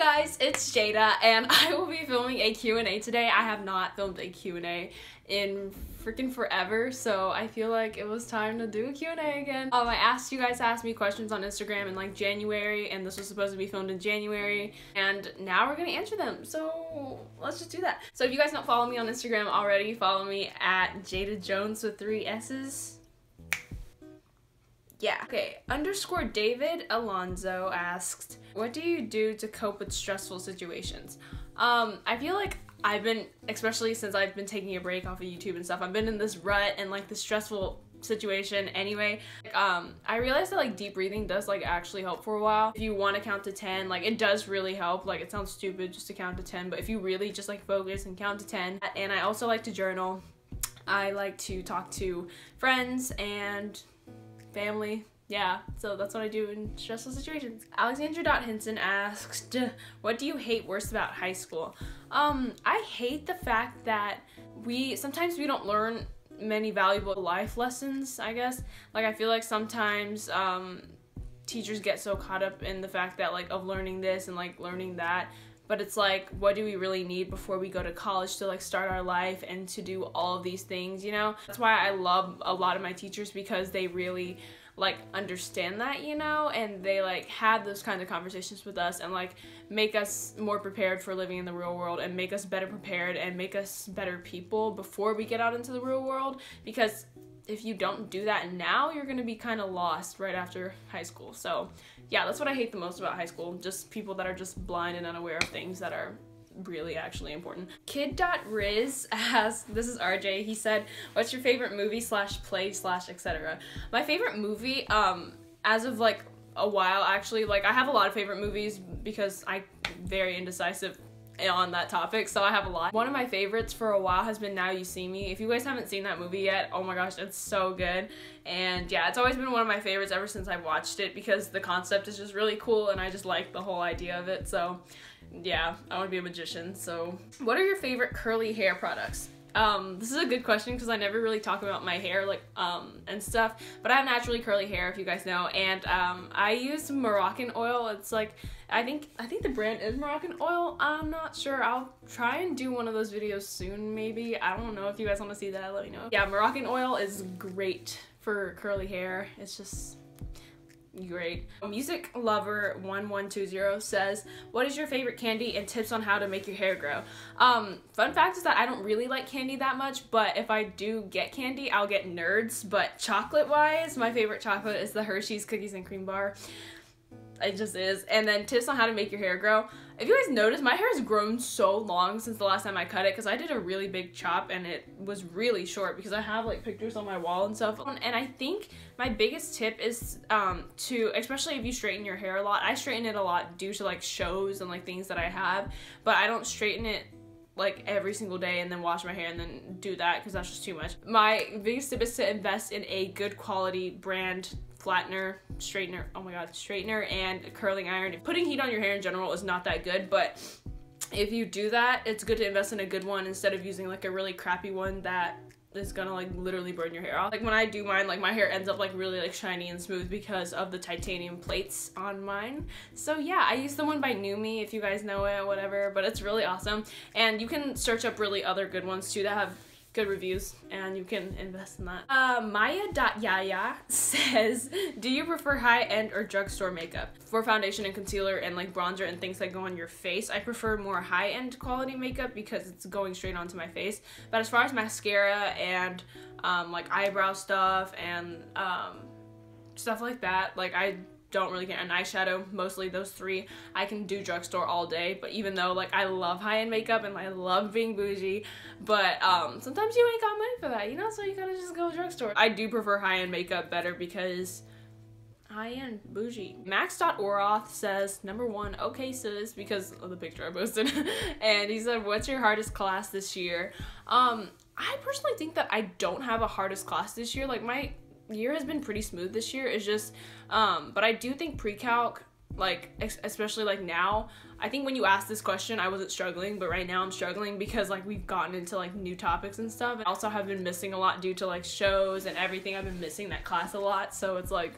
guys, it's Jada and I will be filming a Q&A today. I have not filmed a Q&A in freaking forever, so I feel like it was time to do a Q&A again. I asked you guys to ask me questions on Instagram in like January, and this was supposed to be filmed in January, and now we're gonna answer them, so let's just do that. So if you guys don't follow me on Instagram already, follow me at Jada Jones with 3 S's. Yeah. Okay, _ David Alonzo asked, what do you do to cope with stressful situations? I feel like I've been, especially since I've been taking a break off of YouTube and stuff, I've been in this rut and like this stressful situation anyway. I realized that like deep breathing does like actually help for a while. If you want to count to 10, like it does really help. Like it sounds stupid just to count to 10, but if you really just like focus and count to 10. And I also like to journal. I like to talk to friends and family. Yeah, so that's what I do in stressful situations. Alexandra.Hinson asked, what do you hate worst about high school? I hate the fact that sometimes we don't learn many valuable life lessons, I guess. Like, I feel like sometimes teachers get so caught up in the fact that, like, of learning this and, like, learning that. But it's like, what do we really need before we go to college to like start our life and to do all of these things, you know? That's why I love a lot of my teachers, because they really like understand that, you know, and they like have those kinds of conversations with us and like make us more prepared for living in the real world and make us better prepared and make us better people before we get out into the real world. Because if you don't do that now, you're gonna be kind of lost right after high school. So yeah, that's what I hate the most about high school. Just people that are just blind and unaware of things that are really actually important. Kid.Riz asks, this is RJ, he said, what's your favorite movie / play / etc.? My favorite movie, as of like a while actually, like I have a lot of favorite movies because I'm very indecisive on that topic, so I have a lot. One of my favorites for a while has been Now You See Me. If you guys haven't seen that movie yet, oh my gosh, it's so good. And yeah, it's always been one of my favorites ever since I watched it, because the concept is just really cool and I just like the whole idea of it. So yeah, I want to be a magician. So what are your favorite curly hair products? This is a good question because I never really talk about my hair like and stuff, but I have naturally curly hair, if you guys know, and I use Moroccan oil. It's like I think the brand is Moroccan oil. I'm not sure. I'll try and do one of those videos soon, maybe. I don't know. If you guys want to see that, let me know. Yeah, Moroccan oil is great for curly hair. It's just great. Music Lover 1120 says, what is your favorite candy and tips on how to make your hair grow? Fun fact is that I don't really like candy that much, but if I do get candy, I'll get Nerds. But chocolate wise, my favorite chocolate is the Hershey's Cookies and Cream Bar. It just is. And then tips on how to make your hair grow. If you guys notice, my hair has grown so long since the last time I cut it, because I did a really big chop and it was really short, because I have like pictures on my wall and stuff. And I think my biggest tip is to, especially if you straighten your hair a lot, I straighten it a lot due to like shows and like things that I have, but I don't straighten it like every single day and then wash my hair and then do that, because that's just too much. My biggest tip is to invest in a good quality brand flattener, straightener, oh my god, straightener and curling iron. Putting heat on your hair in general is not that good, but if you do that, it's good to invest in a good one instead of using like a really crappy one that is gonna like literally burn your hair off. Like when I do mine, like my hair ends up like really like shiny and smooth because of the titanium plates on mine. So yeah, I use the one by Numi, if you guys know it, whatever, but it's really awesome. And you can search up really other good ones too that have good reviews, and you can invest in that. Maya.Yaya says, do you prefer high-end or drugstore makeup? For foundation and concealer and like bronzer and things that go on your face, I prefer more high-end quality makeup because it's going straight onto my face. But as far as mascara and like eyebrow stuff and stuff like that, like I don't really care. An eyeshadow, mostly those 3, I can do drugstore all day. But even though like I love high-end makeup and I love being bougie, but sometimes you ain't got money for that, you know, so you gotta just go drugstore. I do prefer high-end makeup better because high-end bougie. Max.Oroth says, number 1, okay sis, because of the picture I posted. And he said, what's your hardest class this year? I personally think that I don't have a hardest class this year. Like my year has been pretty smooth this year. It's just but I do think pre-calc, like especially like now, I think when you asked this question I wasn't struggling, but right now I'm struggling because like we've gotten into like new topics and stuff. I also have been missing a lot due to like shows and everything. I've been missing that class a lot, so it's like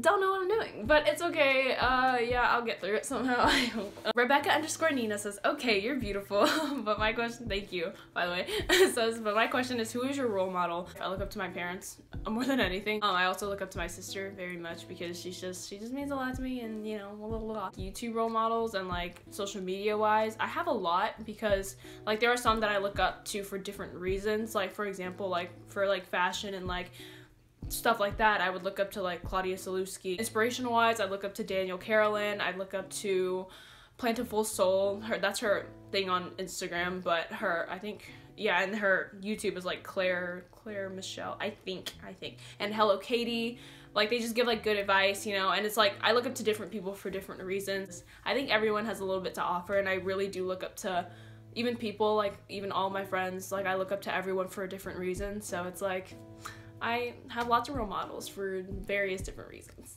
don't know what I'm doing, but it's okay. Yeah, I'll get through it somehow, I hope. Rebecca_Nina says, okay, you're beautiful, but my question, thank you, by the way, says, but my question is, who is your role model? I look up to my parents more than anything. I also look up to my sister very much because she just means a lot to me, and you know, YouTube role models and like social media wise, I have a lot because like there are some that I look up to for different reasons. Like for example, like for like fashion and like stuff like that, I would look up to like Claudia Salewski. Inspirational wise, I look up to Danielle Carolyn. I look up to Plentiful Soul. That's her thing on Instagram, but her, I think, yeah, and her YouTube is like Claire Michelle, I think, and Hello Katie. Like they just give like good advice, you know, and it's like I look up to different people for different reasons. I think everyone has a little bit to offer, and I really do look up to even people, like even all my friends, like I look up to everyone for a different reason. So it's like I have lots of role models for various different reasons.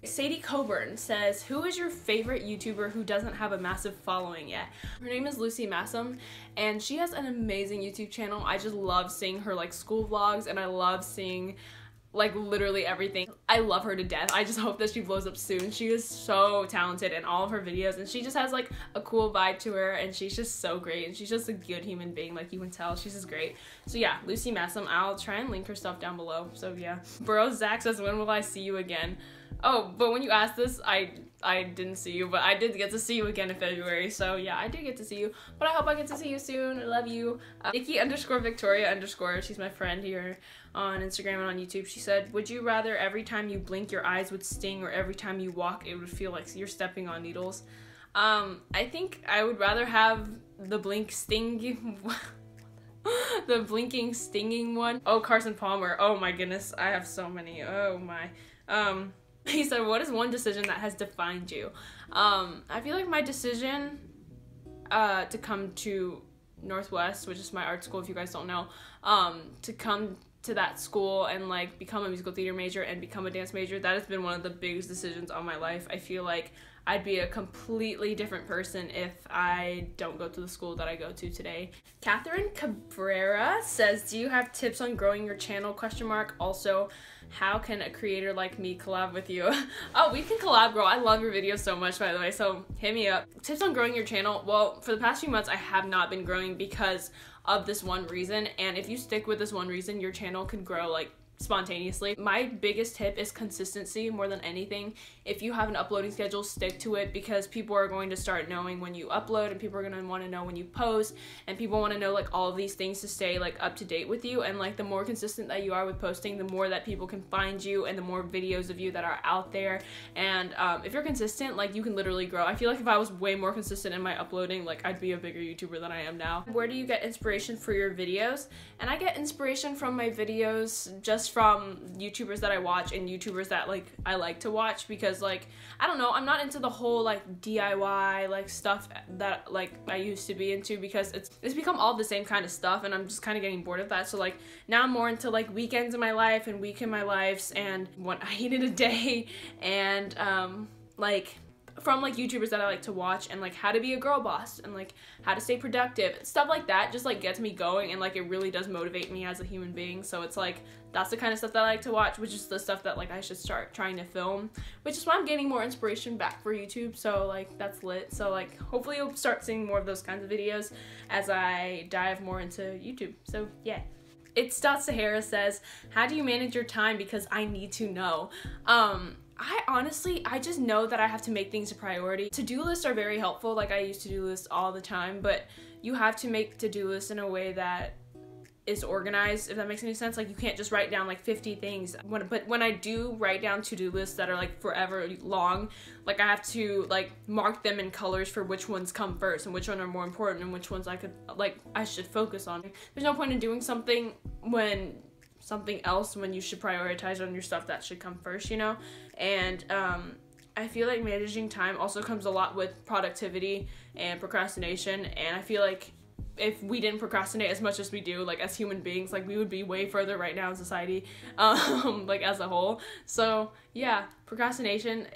Sadie Coburn says, who is your favorite YouTuber who doesn't have a massive following yet? Her name is Lucy Massam, and she has an amazing YouTube channel. I just love seeing her like school vlogs, and I love seeing like literally everything. I love her to death. I just hope that she blows up soon. She is so talented in all of her videos, and she just has like a cool vibe to her, and she's just so great, and she's just a good human being. Like you can tell she's just great. So yeah, Lucy Massam. I'll try and link her stuff down below. So yeah. Bro Zach says, when will I see you again? Oh, but when you asked this, I didn't see you, but I did get to see you again in February. So yeah, I did get to see you, but I hope I get to see you soon. I love you. Nikki_Victoria_, she's my friend here on Instagram and on YouTube. She said, would you rather every time you blink your eyes would sting, or every time you walk it would feel like you're stepping on needles? I think I would rather have the blink sting the blinking stinging one. Oh, Carson Palmer. Oh my goodness, I have so many. Oh my. He said, what is one decision that has defined you? I feel like my decision to come to Northwest, which is my art school if you guys don't know, to come to that school and like become a musical theater major and become a dance major, that has been one of the biggest decisions of my life. I feel like I'd be a completely different person if I don't go to the school that I go to today. Catherine Cabrera says, do you have tips on growing your channel, ? Also, how can a creator like me collab with you? Oh, we can collab, girl. I love your videos so much, by the way, so hit me up. Tips on growing your channel. Well, for the past few months, I have not been growing because of this one reason, and if you stick with this one reason, your channel can grow like spontaneously. My biggest tip is consistency more than anything. If you have an uploading schedule, stick to it, because people are going to start knowing when you upload, and people are going to want to know when you post, and people want to know like all of these things to stay like up to date with you. And like the more consistent that you are with posting, the more that people can find you, and the more videos of you that are out there. And if you're consistent, like you can literally grow. I feel like if I was way more consistent in my uploading, like I'd be a bigger YouTuber than I am now. Where do you get inspiration for your videos? And I get inspiration from my videos just from YouTubers that I watch and YouTubers that like I like to watch, because like I don't know, I'm not into the whole like DIY like stuff that like I used to be into, because it's become all the same kind of stuff, and I'm just kind of getting bored of that. So like now I'm more into like weekends in my life and week in my lives and what I eat in a day, and like from like YouTubers that I like to watch, and like how to be a girl boss and like how to stay productive, stuff like that just like gets me going, and like it really does motivate me as a human being. So it's like that's the kind of stuff that I like to watch, which is the stuff that like I should start trying to film, which is why I'm getting more inspiration back for YouTube. So like that's lit. So like hopefully you'll start seeing more of those kinds of videos as I dive more into YouTube. So yeah. It's Sahara says, how do you manage your time, because I need to know? I just know that I have to make things a priority. To-do lists are very helpful. Like I use to-do lists all the time, but you have to make to-do lists in a way that is organized, if that makes any sense. Like you can't just write down like 50 things. But when I do write down to-do lists that are like forever long, like I have to like mark them in colors for which ones come first and which ones are more important and which ones I should focus on. There's no point in doing something when you should prioritize on your stuff that should come first, you know? And I feel like managing time also comes a lot with productivity and procrastination, and I feel like if we didn't procrastinate as much as we do, like as human beings, like we would be way further right now in society, like as a whole. So yeah, procrastination,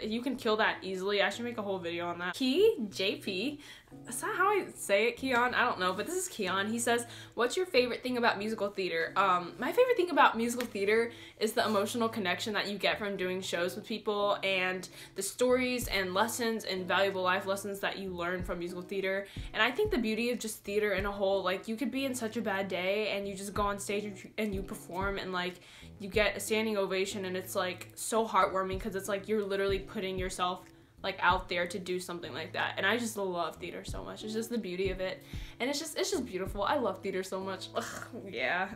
you can kill that easily. I should make a whole video on that. Key JP, is that how I say it? Keon? I don't know, but this is Keon. He says, what's your favorite thing about musical theater? My favorite thing about musical theater is the emotional connection that you get from doing shows with people, and the stories and lessons and valuable life lessons that you learn from musical theater. And I think the beauty of just theater in a whole, like you could be in such a bad day and you just go on stage and you perform, and like you get a standing ovation, and it's like so heartwarming because it's like you're literally putting yourself like out there to do something like that. And I just love theater so much. It's just the beauty of it, and it's just beautiful. I love theater so much. Ugh, yeah.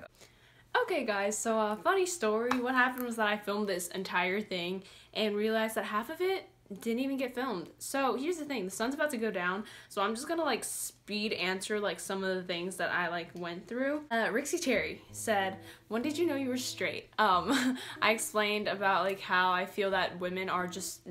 Okay guys, so funny story. What happened was that I filmed this entire thing and realized that half of it didn't even get filmed. So here's the thing, the sun's about to go down, so I'm just gonna like speed answer like some of the things that I like went through. Rixie Terry said, when did you know you were straight? I explained about like how I feel that women are just,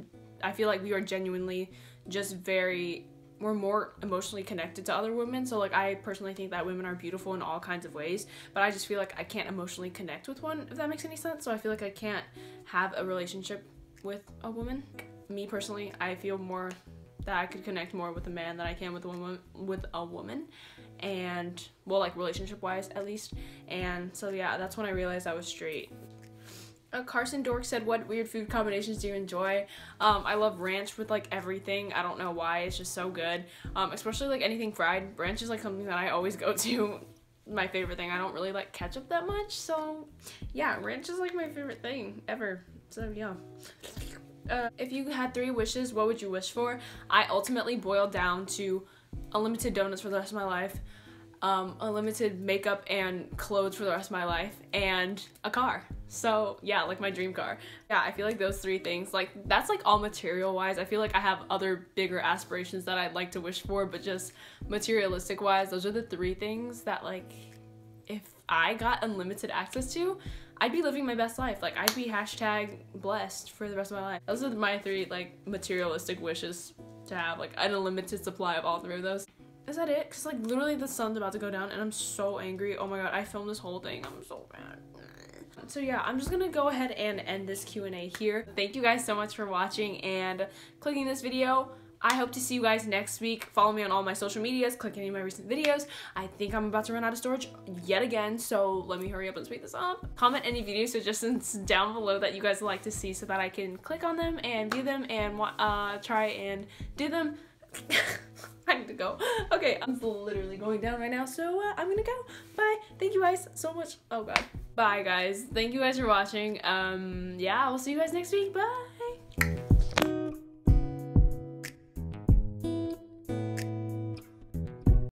I feel like we are genuinely just we're more emotionally connected to other women. So like I personally think that women are beautiful in all kinds of ways, but I just feel like I can't emotionally connect with one, if that makes any sense. So I feel like I can't have a relationship with a woman. Me personally, I feel more that I could connect more with a man than I can with a woman, and well, like relationship wise at least. And so yeah, that's when I realized I was straight. Carson Dork said, what weird food combinations do you enjoy? I love ranch with like everything. I don't know why, it's just so good. Especially like anything fried. Ranch is like something that I always go to. My favorite thing. I don't really like ketchup that much, so yeah, ranch is like my favorite thing ever. So yeah. If you had 3 wishes, what would you wish for? I ultimately boiled down to unlimited donuts for the rest of my life, unlimited makeup and clothes for the rest of my life, and a car. So yeah, like my dream car. Yeah, I feel like those 3 things, like that's like all material wise. I feel like I have other bigger aspirations that I'd like to wish for, but just materialistic wise, those are the 3 things that like if I got unlimited access to, I'd be living my best life. Like I'd be #blessed for the rest of my life. Those are my 3 like materialistic wishes to have, like an unlimited supply of all 3 of those. Is that it? Cause like literally the sun's about to go down and I'm so angry. Oh my god, I filmed this whole thing. I'm so mad. So yeah, I'm just gonna go ahead and end this Q&A here. Thank you guys so much for watching and clicking this video. I hope to see you guys next week. Follow me on all my social medias, click any of my recent videos. I think I'm about to run out of storage yet again, so let me hurry up and speed this up. Comment any video suggestions down below that you guys would like to see so that I can click on them and view them and try and do them. I need to go. Okay, I'm literally going down right now, so I'm gonna go. Bye. Thank you guys so much. Oh god. Bye guys. Thank you guys for watching. Yeah, I'll see you guys next week. Bye.